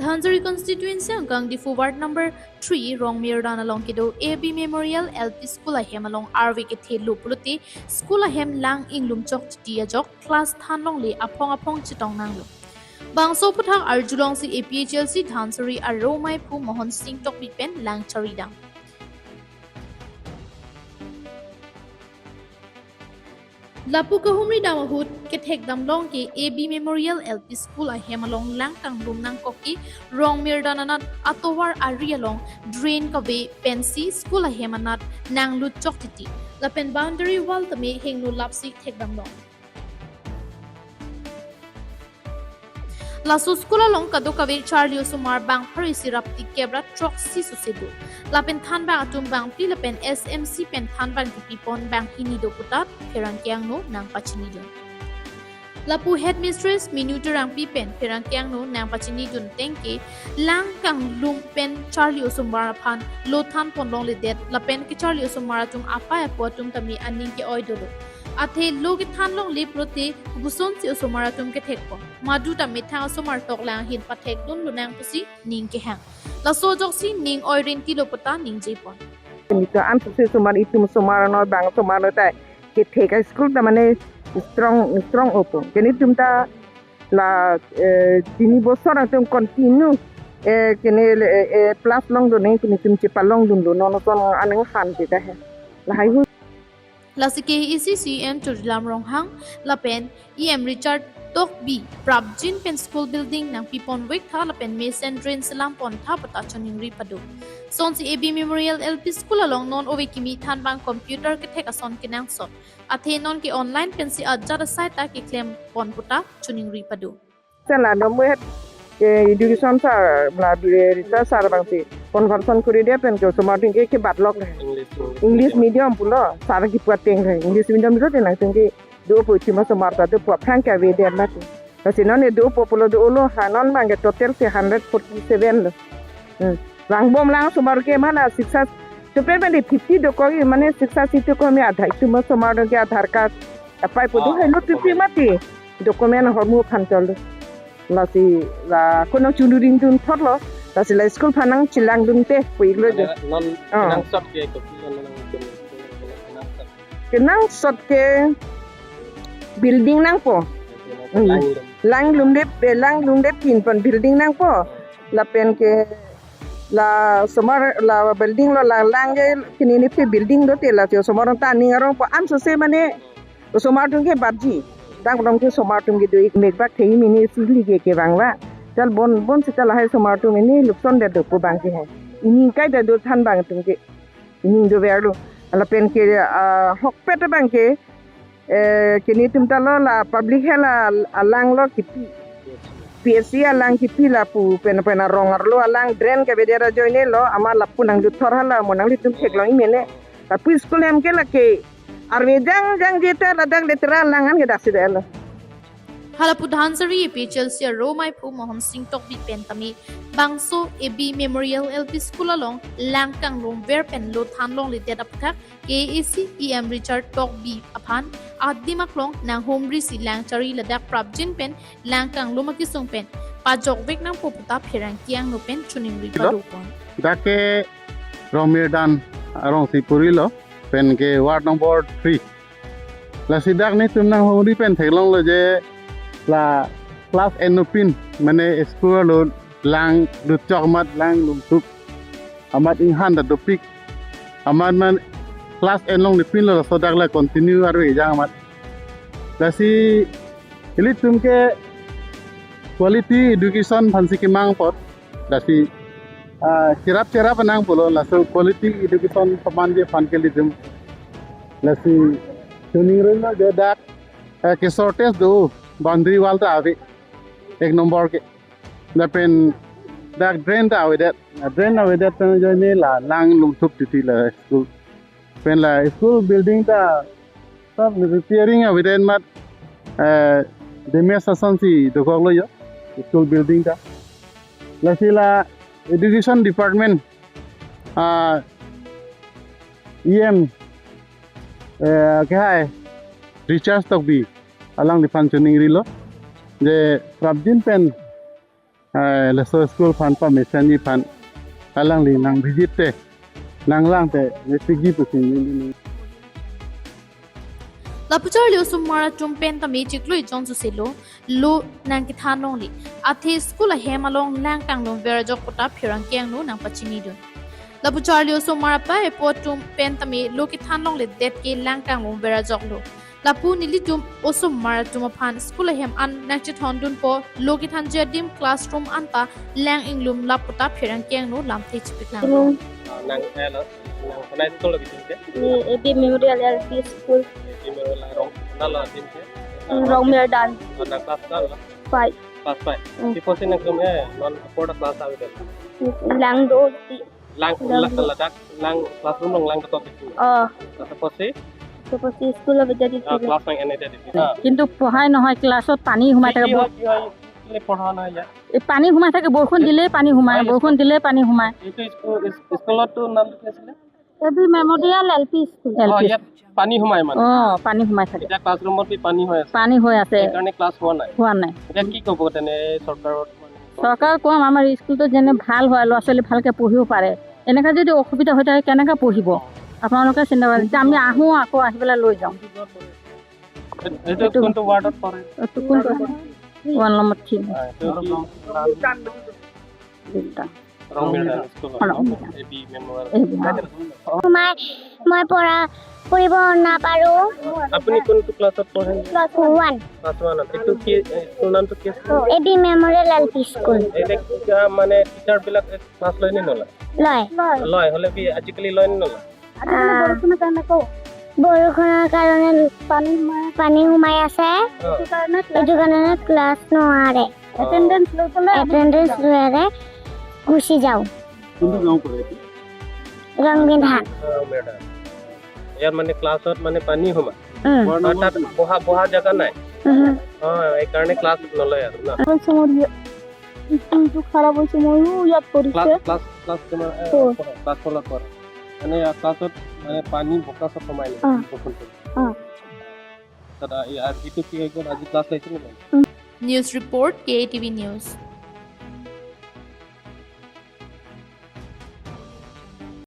Dhanjari constituency angkang difu ward number 3 Rongmir dan along kido A.B Memorial L.P School ahem along RV ke thelu puluti school ahem lang inglum chok chiti ajok class thanlong le aphong chitong nanglo bangso puthak arjulong si APHLC Dhanjari aromai phu Mohon Singh tok bipen lang charidang Lapu kahumri damahut kethek damlong ke A.B Memorial L.P School ahem along lang kanglum nang koki Rongmir dananat atowar ari along drain kawe pensi school ahem anat nang lut chok titi lapen boundary wall tame hengnu lapsi thek damlong Lasu school along kado kawe Charlie Sumar bang pari sirap ti kebra trok si susedu lapen than bang atum bang pi lapen SMC pen than bang pipon bang hini do putat perang kyang no nang pachini dun Lapu headmistress minuto rang pi pen perang kyang no nang pachini dun tengke lang kang lum pen Charlie Sumar phan lo than ponlong le det lapen ke Charlie Sumar atum apa apo atum tami aning ke oidolo athe logi thanlong le prote buson si osomara tum ke thekpo madu ta mitha osomar tok lang hin pathek dun lunang pusi ning ke hang la so jok si ning oirin kilo pata ning jepon nito am se somar itum somar no bang somar ta ke theka school ta mane strong open keni tum ta la tini bosor atum continue kene plus long do nei kini tum che palong dun no no son anang khan ti ta la hai Lasike ECCM Tujilam Ronghang Lapen EM Richard Tokbi Prabjin Pen School Building nang Pipon Wik Tha Lapen Mason Drain Salam Pon Tha Pata Choning Ri Padu Son si A.B Memorial L.P School along non owe kimi than bang computer ke thek ason kinang sot athe non ki online pen si ajjar site ta ki claim pon puta choning ri padu sala no mo education sa bla research sa bang si conversion kuri dia pen ke smarting ke batlok English medium pulo sara ki puateng English medium ro tenang tengki do po chima samarta do po frank ka ve der mat kasi non do po pulo do lo hanon bang total se 147 lo bang bom lang sumar ke mana शिक्षा to pe mane 50 do ko mane शिक्षा situ ko me adhai tuma samar ke aadhar card apai po do hello 50 mati document hormu phanchol lasi la kono chunuring dun thotlo lasi la school phanang chilang dun te puiglo je non sot ke ko kenang sot ke building nang po lang lumde pin pon building nang po la pen ke la somar la building lo lang ge kini ni pe building do te la te somar ta ni arong po am so se mane somar tung ke barji dang dong ke somar tung ge do ik mek bak thei mini sili ke bangla chal bon se chala hai somar tung ni lupson de do po bang ke hai ini kai da do than bang tung ke ini do verlo ala pen ke hok pet bang ke kini tum ta lo la public hela alang lo kipi PSC alang kipi la pu pen rongar lo alang drain ke bedera joine lo ama lapu nang du thor hala monang li tum thek lo imene tapi school em ke la ke arwe jang jeta la dang letra langan ke daksi de lo Halapu Dhanjari APHLC Romai Phu Mohon Singh Tok Bi Pen Tami Bangso A.B Memorial L.P School along Lang Kanglum Ver Pen Lo Thanlong Le Det Apthak KAC EM Richard Tok Bi Aphan Adimaklong Nang Homri Si Lang Chari Ladak Prabjin Pen Lang Kanglum Akisung Pen Pajok Vek Nang Poputa Pherang Kiang No Pen Chuning Ri Padu Pon dake Rongmir dan arong si purilo pen ke ward number 3 la sidak ni tum nang homri pen thelong lo je la class enopin mane school lo lang du chokmat lang lum tup amat ing han da topik amat man class enlong ni pin lo sodak la continue aru jang amat la si ili tum ke quality education phansi ki mang pot la si cerap nang polo la so quality education paman je fan ke litum la si tuning relo de dak ke shortage do boundary wall ta ave ek number ke la pen dak drain ta ave that jo ne la lang lum thup ti la school pen la school building ta sab repairing ave den mat de mes asansi do ko lo yo school building ta la si la education department EM ke hai recharge tok bi alang di functioning rilo je prabjin pen leso school fan pa mission ni fan alang li nang visit te nang lang te refugee pusin ni Lapuchar liu sumara chumpen tami chikloi jong su selo lo nang ki thanong li athe school a hemalong lang kanglum verajok pota phirang keng no nang pachini dun Lapuchar liu sumara pa report chumpen tami lo ki thanong le det ke lang kanglum verajok lo Lapu nili tum osum mara tumaphan school a hem an nakchi thondun po lo ki than jedim classroom anta lang inglum laputa phirang keng no lam the chipiklang nang hello nang panai school la bitin ke A.B Memorial L.P School. nala din ke Longle dan nang class ka 5. class 5 tipo sin ekdom non support class ave de Lang do. lang ladak lang classroom lang to bitin tapos si Tapos school of jadi class nang ene de কিন্তু পঢ়াই নহয় ক্লাছত পানী সোমাই থাকে le পঢ়া না ya এই পানী সোমাই থাকে বৰষুণ দিলেই পানী সোমায় বৰষুণ দিলেই পানী সোমায় itu স্কুলত তো নাম কি আছিল A.B Memorial L.P School. ইয়াত পানী সোমাই মানে পানী সোমাই থাকে এটা ক্লাছৰুমত পানী হৈ আছে পানী হৈ আছে সেইকাৰণে ক্লাছ হোৱা নাই এতিয়া কি ক'ব তেনে চৰকাৰত চৰকাৰ কম আমাৰ স্কুলটো যেনে ভাল হয় ল'ৰা ছোৱালী ভালকৈ পঢ়িব পাৰে এনেকৈ যদি অসুবিধা হৈ থাকে কেনেকৈ পঢ়িব আপোনালোকে চিন্তা কৰে যে আমি আহোঁ আকৌ আহি পেলাই লৈ যাওঁ এইটো কোনটো ৱাৰ্ডত পৰে কোনটো 1 নম্বৰ থিম A.B Memorial মই পঢ়িব নাপাৰো আপুনি কোনটো ক্লাছত পঢ়ে ক্লাছ 1 ক্লাছ 1 এইটো কি স্কুল নামটো কি আছে A.B Memorial L.P School. এতিয়া মানে টিচাৰ বিলাক ক্লাছ লয় নে নলয় লয় হলে কি আজিকালি লয় নে নলয় বৰষুণৰ কাৰণে পানী সোমাই আছে এইটো কাৰণে ক্লাছ নোৱাৰে এটেন্ডেন্স লৈ গুচি যাওঁ কোনটো গাঁও পৰে ৰংবিধান ইয়াৰ মানে ক্লাছত মানে পানী সোমায় তাত বহা জাগা নাই এইকাৰণে ক্লাছ নলয় আৰু না স্কুলটো খাৰাপ হৈছে ময়ো ইয়াত পঢ়িছে ক্লাছ তোমাৰ ক্লাছ ফলত পঢ়ে মানে ক্লাছত মানে পানী বোকা চব সোমাই তাত এইটো কি হৈ গ'ল আজি ক্লাছ লৈছিলে News report KTV News